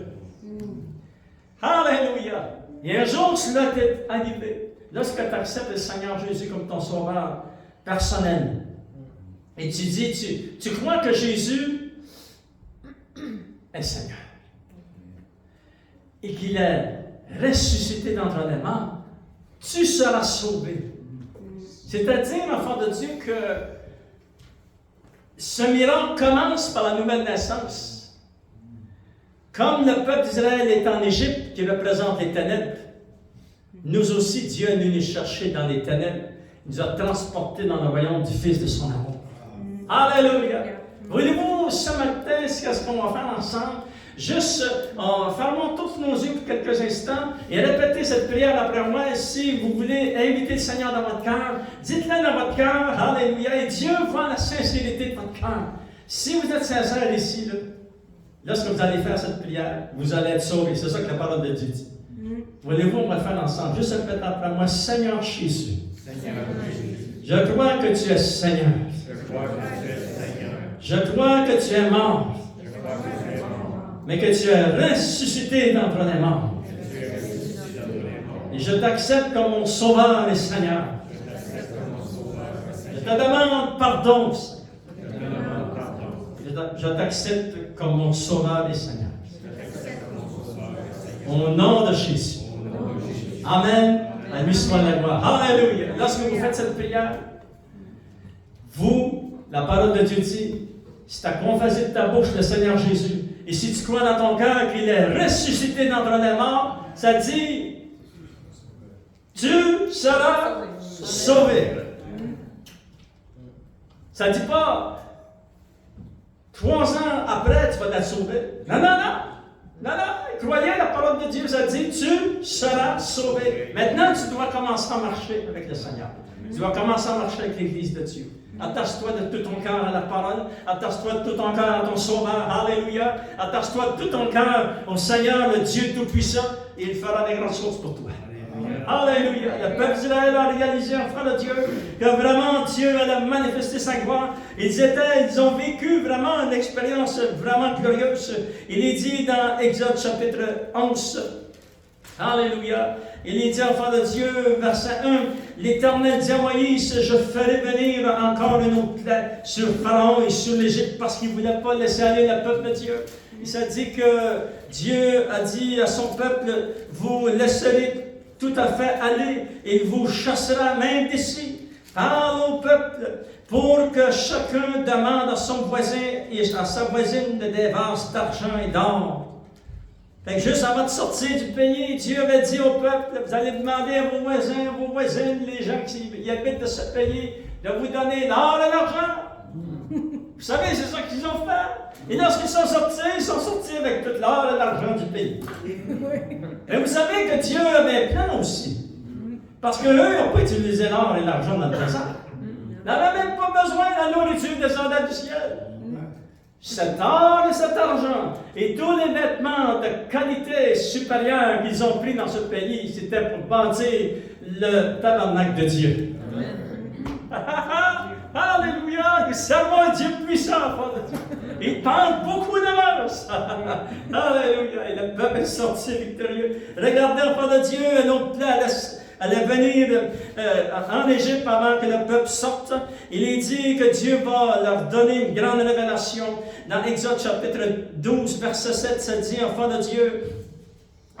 Alléluia. Et un jour, cela t'est arrivé. Lorsque tu acceptes le Seigneur Jésus comme ton sauveur personnel. Et tu dis, tu crois que Jésus est Seigneur. Et qu'il est ressuscité d'entre les morts, tu seras sauvé. C'est-à-dire, enfant de Dieu, que ce miracle commence par la nouvelle naissance. Comme le peuple d'Israël est en Égypte, qui représente les ténèbres, nous aussi, Dieu est venu nous chercher dans les ténèbres. Il nous a transportés dans le royaume du Fils de son amour. Alléluia! Voulez-vous, ce matin, ce qu'on va faire ensemble? Juste, fermons tous nos yeux pour quelques instants et répétez cette prière après moi. Si vous voulez inviter le Seigneur dans votre cœur, dites-le dans votre cœur. Alléluia! Et Dieu voit la sincérité de votre cœur. Si vous êtes sincère ici, là, lorsque vous allez faire cette prière, vous allez être sauvés. C'est ça que la parole de Dieu dit. Voulez-vous, on va le faire ensemble. Juste répétez après moi. Seigneur Jésus, je crois que tu es Seigneur. Je crois que tu es mort, mais que tu es ressuscité d'entre les morts. Et je t'accepte comme mon sauveur et Seigneur. Je te demande pardon. Je t'accepte comme mon sauveur et Seigneur. Au nom de Jésus. Amen. À lui soit la gloire. Alléluia. Lorsque vous faites cette prière, vous, la parole de Dieu dit, si tu as confessé de ta bouche le Seigneur Jésus, et si tu crois dans ton cœur qu'il est ressuscité d'entre les morts, ça dit, tu seras sauvé. Ça ne dit pas, 3 ans après, tu vas être sauvé. Non, non, non. Non, non, croyez la parole de Dieu, ça dit, tu seras sauvé. Maintenant, tu dois commencer à marcher avec le Seigneur. Tu dois commencer à marcher avec l'Église de Dieu. Attache-toi de tout ton cœur à la parole. Attache-toi de tout ton cœur à ton Sauveur. Alléluia. Attache-toi de tout ton cœur au Seigneur, le Dieu Tout-Puissant, et il fera des grandes choses pour toi. Alléluia. Le peuple d'Israël a réalisé, enfant de Dieu, que vraiment Dieu allait manifester sa gloire. Ils ont vécu vraiment une expérience vraiment glorieuse. Il est dit dans Exode chapitre 11. Alléluia. Il est dit, enfant de Dieu, verset 1, l'Éternel dit à Moïse, je ferai venir encore une autre plaie sur Pharaon et sur l'Égypte parce qu'il ne voulait pas laisser aller le peuple de Dieu. Il s'est dit que Dieu a dit à son peuple, vous laisserez tout à fait aller et il vous chassera même d'ici. Parle au peuple pour que chacun demande à son voisin et à sa voisine des vases d'argent et d'or. Fait que juste avant de sortir du pays, Dieu avait dit au peuple, vous allez demander à vos voisins, à vos voisines, les gens qui habitent de ce pays, de vous donner l'or et l'argent. Vous savez, c'est ça qu'ils ont fait. Et lorsqu'ils sont sortis avec tout l'or et l'argent du pays. Et vous savez que Dieu avait un plan aussi. Parce qu'eux, ils n'ont pas utilisé l'or et l'argent dans le présent. Ils n'avaient même pas besoin de la nourriture descendant du ciel. Cet or et cet argent et tous les vêtements de qualité supérieure qu'ils ont pris dans ce pays, c'était pour bâtir le tabernacle de Dieu. Alléluia! Nous servons un Dieu puissant, il parle beaucoup d'avance. Alléluia! Et le peuple est sorti victorieux. Regardez, enfant de Dieu, un autre plan allait venir en Égypte avant que le peuple sorte. Il est dit que Dieu va leur donner une grande révélation. Dans Exode chapitre 12, verset 7, ça dit, enfant de Dieu,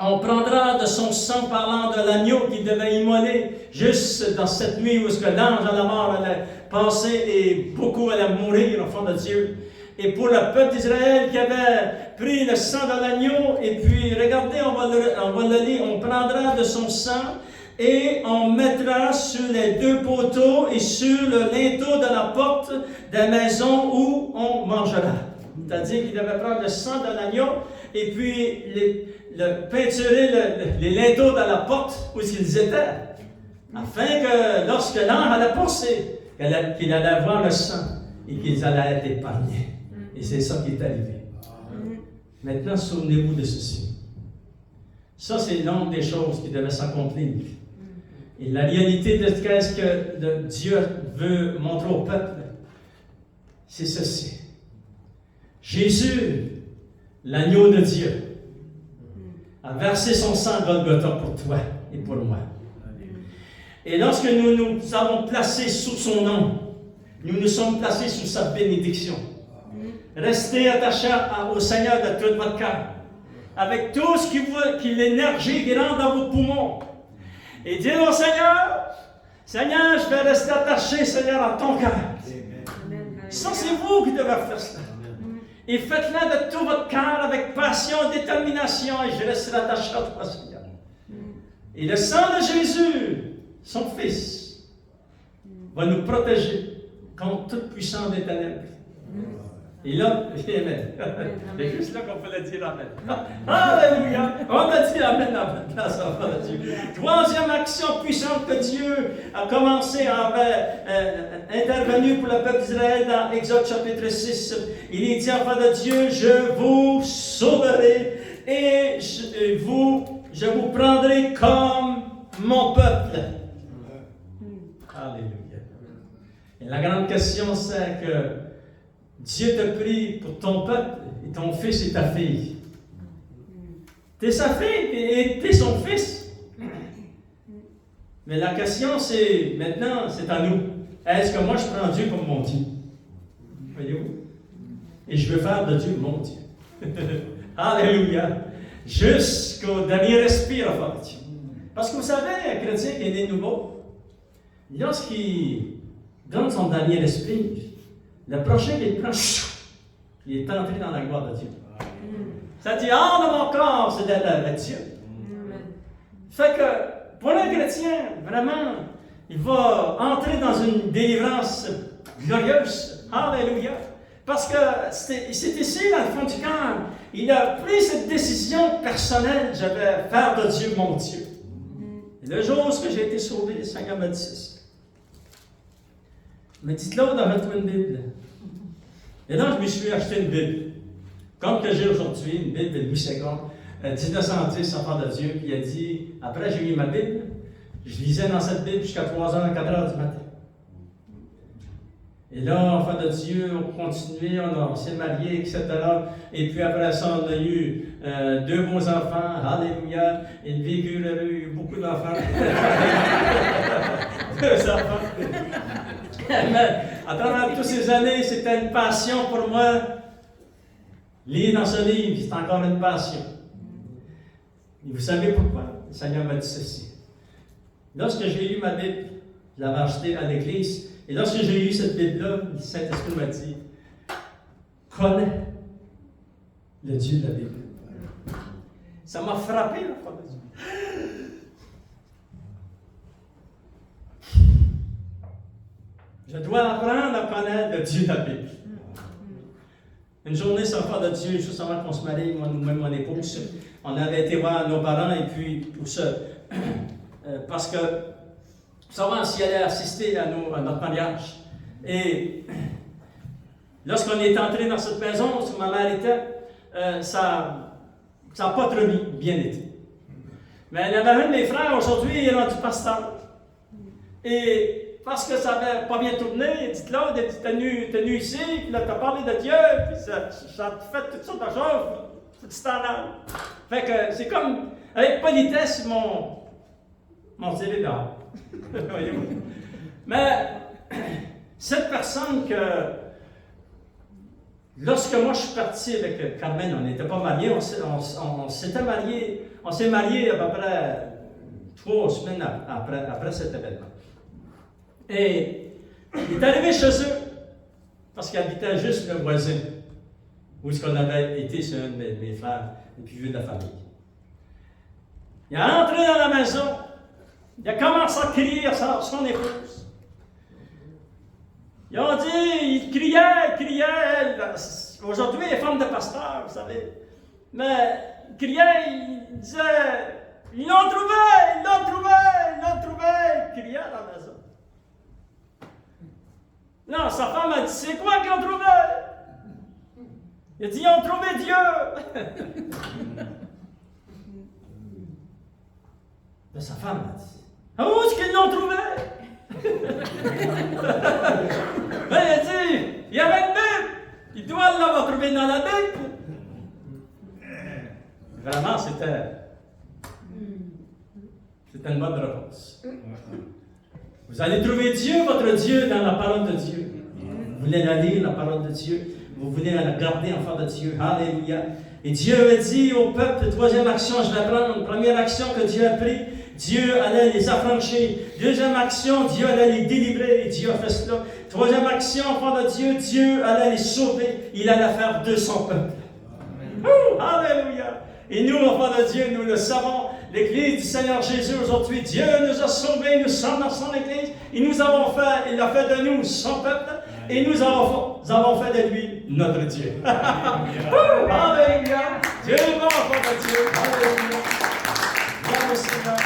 on prendra de son sang parlant de l'agneau qui devait immoler juste dans cette nuit où l'ange à la mort allait passer et beaucoup allaient mourir, enfant de Dieu. Et pour le peuple d'Israël qui avait pris le sang de l'agneau, et puis regardez, on va le lire, on prendra de son sang et on mettra sur les deux poteaux et sur le linteau de la porte des maisons où on mangera. C'est-à-dire qu'il devait prendre le sang de l'agneau et puis peinturer les linteaux de la porte où ils étaient, afin que lorsque l'ange allait passer, qu'il allait voir le sang et qu'ils allaient être épargnés. Et c'est ça qui est arrivé. Maintenant, souvenez-vous de ceci. Ça, c'est l'ombre des choses qui devaient s'accomplir. Et la réalité de ce que Dieu veut montrer au peuple, c'est ceci. Jésus, l'agneau de Dieu, a versé son sang à Golgotha pour toi et pour moi. Et lorsque nous nous avons placés sous son nom, nous nous sommes placés sous sa bénédiction. Restez attachés au Seigneur de tout votre cœur, avec tout ce qui l'énergie qui rentre dans vos poumons. Et dites au Seigneur, Seigneur, je vais rester attaché, Seigneur, à ton cœur. Ça, c'est vous qui devez faire ça. Et faites-le de tout votre cœur, avec passion, détermination, et je resterai attaché à toi, Seigneur. Et le sang de Jésus, son Fils, va nous protéger contre toute puissance des ténèbres. Et là, amen. C'est juste là qu'on peut le dire amen. Alléluia! On a dit amen à votre place, enfant de Dieu. Troisième action puissante que Dieu a commencé à intervenir pour le peuple d'Israël dans Exode chapitre 6. Il est dit, enfant de Dieu, je vous sauverai et je vous prendrai comme mon peuple. Alléluia. Et la grande question, c'est que Dieu te prie pour ton peuple, et ton fils et ta fille. Tu es sa fille et tu es son fils. Mais la question, c'est, maintenant, c'est à nous. Est-ce que moi, je prends Dieu comme mon Dieu? Voyez-vous? Et je veux faire de Dieu mon Dieu. Alléluia! Jusqu'au dernier respire, enfant de Dieu. Parce que vous savez, un chrétien qui est né nouveau, lorsqu'il donne son dernier respire, le prochain qu'il prend, il est entré dans la gloire de Dieu. Ça dit, hors de mon corps, c'est d'être avec Dieu. Fait que, pour un chrétien, vraiment, il va entrer dans une délivrance glorieuse. Alléluia. Parce que c'est ici, dans le fond du cœur, il a pris cette décision personnelle, je vais faire de Dieu mon Dieu. Et le jour où j'ai été sauvé, le Seigneur m'a dit ceci. Mais dites-le dans votre Bible. Et donc, je me suis acheté une Bible. Comme que j'ai aujourd'hui, une Bible de Louis II, 1910, enfant de Dieu, puis il a dit, après j'ai eu ma Bible, Je lisais dans cette Bible jusqu'à 3h, 4h du matin. Et là, enfant de Dieu, on continuait, on s'est mariés, etc. Et puis après ça, on a eu 2 beaux enfants, alléluia, une vécu, il y a eu beaucoup d'enfants. 2 enfants. Mais à travers toutes ces années, c'était une passion pour moi. Lire dans ce livre, c'est encore une passion. Et vous savez pourquoi? Le Seigneur m'a dit ceci. Lorsque j'ai lu ma Bible, je l'avais achetée à l'église, et lorsque j'ai lu cette Bible-là, le Saint-Esprit m'a dit, connais le Dieu de la Bible. Ça m'a frappé, la foi de Dieu. Je dois apprendre à connaître le Dieu de la Bible. Une journée sans foi de Dieu, juste avant qu'on se marie, moi, nous-mêmes, mon épouse, on avait été voir nos parents, et puis tout ça, parce que souvent, s'y allait assister à notre mariage. Et lorsqu'on est entré dans cette maison, où ma mère était, ça n'a pas très bien été. Mais il y avait un de mes frères, aujourd'hui, il est rendu pasteur. Et parce que ça n'avait pas bien tourné, il dit Claude, tu es venu ici, puis là, tu as parlé de Dieu, puis ça te fait toutes sortes de choses, puis tu t'en as. Fait que c'est comme, avec politesse, ils m'ont tiré dehors. Mais cette personne que, lorsque moi je suis parti avec Carmen, on n'était pas mariés, on s'est mariés à peu près 3 semaines après cet événement. Et il est arrivé chez eux, parce qu'il habitait juste le voisin, où est-ce qu'on avait été chez un de mes frères, et puis vieux de la famille. Il est entré dans la maison, il a commencé à crier à son épouse. Ils ont dit, il criait, aujourd'hui il est femme de pasteur, vous savez, mais il criait, il disait, ils l'ont trouvé, il criait dans la maison. Non, sa femme a dit, c'est quoi qu'ils ont trouvé? Il a dit, ils ont trouvé Dieu. Mais sa femme a dit, ah, où est-ce qu'ils l'ont trouvé? Mais il a dit, il y avait une Bible. Il doit l'avoir trouvé dans la Bible. Vraiment, c'était une bonne réponse. Vous allez trouver Dieu, votre Dieu, dans la parole de Dieu. Vous voulez la lire, la parole de Dieu. Vous voulez la garder en face de Dieu. Alléluia. Et Dieu a dit au peuple, 3e action, je vais prendre. Première action que Dieu a prise, Dieu allait les affranchir. 2e action, Dieu allait les délivrer. Et Dieu a fait cela. 3e action, enfant de Dieu, Dieu allait les sauver. Il allait faire de son peuple. Alléluia. Et nous, enfants de Dieu, nous le savons. L'Église du Seigneur Jésus aujourd'hui, Dieu nous a sauvés, nous sommes dans son Église, il a fait de nous son peuple, et nous avons fait de lui notre Dieu. Alléluia! Dieu est bon, enfant de Dieu. Alléluia! Gloire au Seigneur.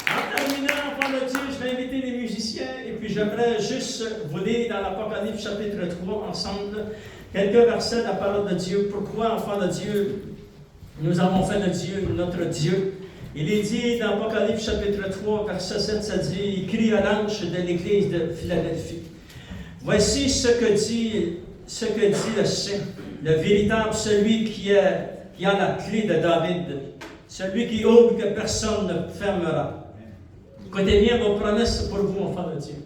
En terminant, enfant de Dieu, je vais inviter les musiciens, et puis j'aimerais juste vous lire dans l'Apocalypse chapitre 3 ensemble, quelques versets de la parole de Dieu. Pourquoi, enfant de Dieu, nous avons fait de Dieu notre Dieu? Il est dit dans Apocalypse chapitre 3, verset 7, ça dit, il crie à l'ange de l'église de Philadelphie. Voici ce que dit le Saint, le véritable, celui qui a la clé de David, celui qui ouvre que personne ne fermera. Écoutez bien vos promesses pour vous, enfants de Dieu.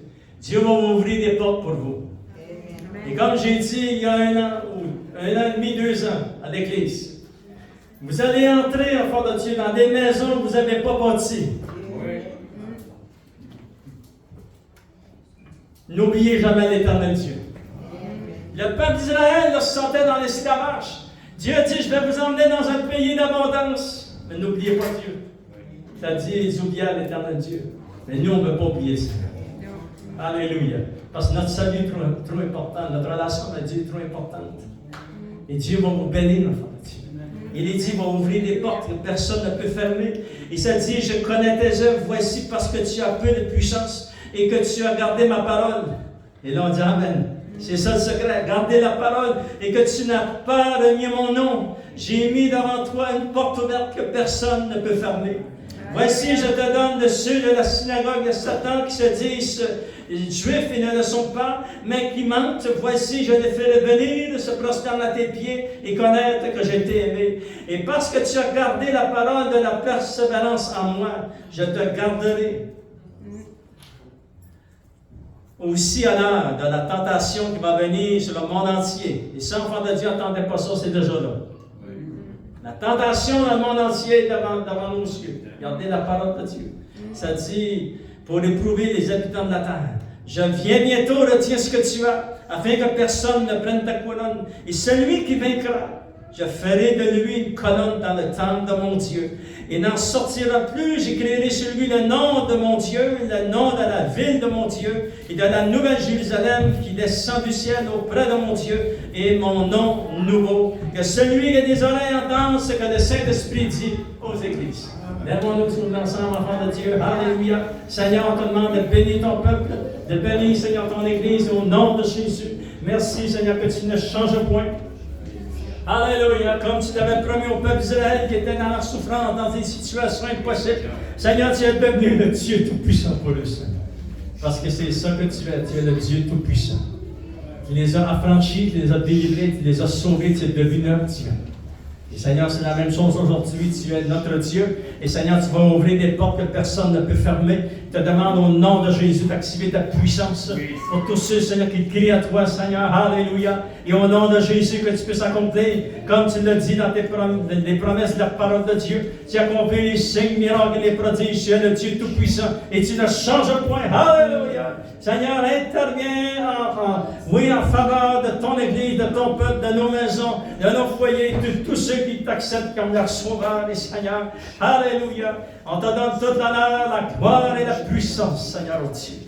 Dieu va ouvrir des portes pour vous. Et comme j'ai dit il y a 1 an et demi, 2 ans, à l'église, vous allez entrer, enfants de Dieu, dans des maisons que vous n'avez pas bâties. N'oubliez jamais l'Éternel Dieu. Le peuple d'Israël se sentait dans l'esclavage. Dieu dit, je vais vous emmener dans un pays d'abondance. Mais n'oubliez pas Dieu. Il a dit, ils oubliaient l'Éternel Dieu. Mais nous, on ne peut pas oublier ça. Alléluia. Parce que notre salut est trop important. Notre relation avec Dieu est trop importante. Et Dieu va vous bénir, enfants de Dieu. Il est dit, il va ouvrir des portes que personne ne peut fermer. Il s'est dit, je connais tes œuvres, voici parce que tu as peu de puissance et que tu as gardé ma parole. Et là, on dit Amen. C'est ça le secret, garder la parole et que tu n'as pas renié mon nom. J'ai mis devant toi une porte ouverte que personne ne peut fermer. Voici, je te donne de ceux de la synagogue de Satan qui se disent juifs et ne le sont pas, mais qui mentent. Voici, je les fais venir, se prosterner à tes pieds et connaître que je t'ai aimé. Et parce que tu as gardé la parole de la persévérance en moi, je te garderai. Aussi à l'heure de la tentation qui va venir sur le monde entier. Les 100 enfants de Dieu n'attendaient pas ça, c'est déjà là. La tentation dans le monde entier est devant nos yeux. Regardez la parole de Dieu. Ça dit, pour éprouver les habitants de la terre, je viens bientôt, retiens ce que tu as, afin que personne ne prenne ta couronne. Et celui qui vaincra, je ferai de lui une colonne dans le temple de mon Dieu. Et n'en sortira plus, j'écrirai sur lui le nom de mon Dieu, le nom de la ville de mon Dieu, et de la nouvelle Jérusalem qui descend du ciel auprès de mon Dieu, et mon nom nouveau. Que celui qui a des oreilles entende ce que le Saint-Esprit dit aux églises. Lèvons-nous tous ensemble, enfants de Dieu. Alléluia. Seigneur, on te demande de bénir ton peuple, de bénir, Seigneur, ton Église au nom de Jésus. Merci, Seigneur, que tu ne changes point. Alléluia, comme tu l'avais promis au peuple d'Israël qui était dans la souffrance, dans des situations impossibles. Seigneur, tu es devenu le Dieu Tout-Puissant pour eux, Seigneur. Parce que c'est ça que tu es le Dieu Tout-Puissant. Tu les as affranchis, tu les as délivrés, tu les as sauvés, tu es devenu un Dieu. Et Seigneur, c'est la même chose aujourd'hui, tu es notre Dieu. Et Seigneur, tu vas ouvrir des portes que personne ne peut fermer. Je te demande au nom de Jésus d'activer ta puissance pour tous ceux, Seigneur, qui crient à toi, Seigneur. Alléluia. Et au nom de Jésus, que tu puisses accomplir, comme tu l'as dit dans les promesses de la parole de Dieu. Tu accomplis les signes, miracles et les prodiges. Tu es le Dieu Tout-Puissant et tu ne changes point. Alléluia. Seigneur, interviens en faveur de ton Église, de ton peuple, de nos maisons, de nos foyers, de tous ceux qui t'acceptent comme leur sauveur et Seigneur. Alléluia. On te donne toute l'honneur, la gloire et la puissance, Seigneur, au Dieu.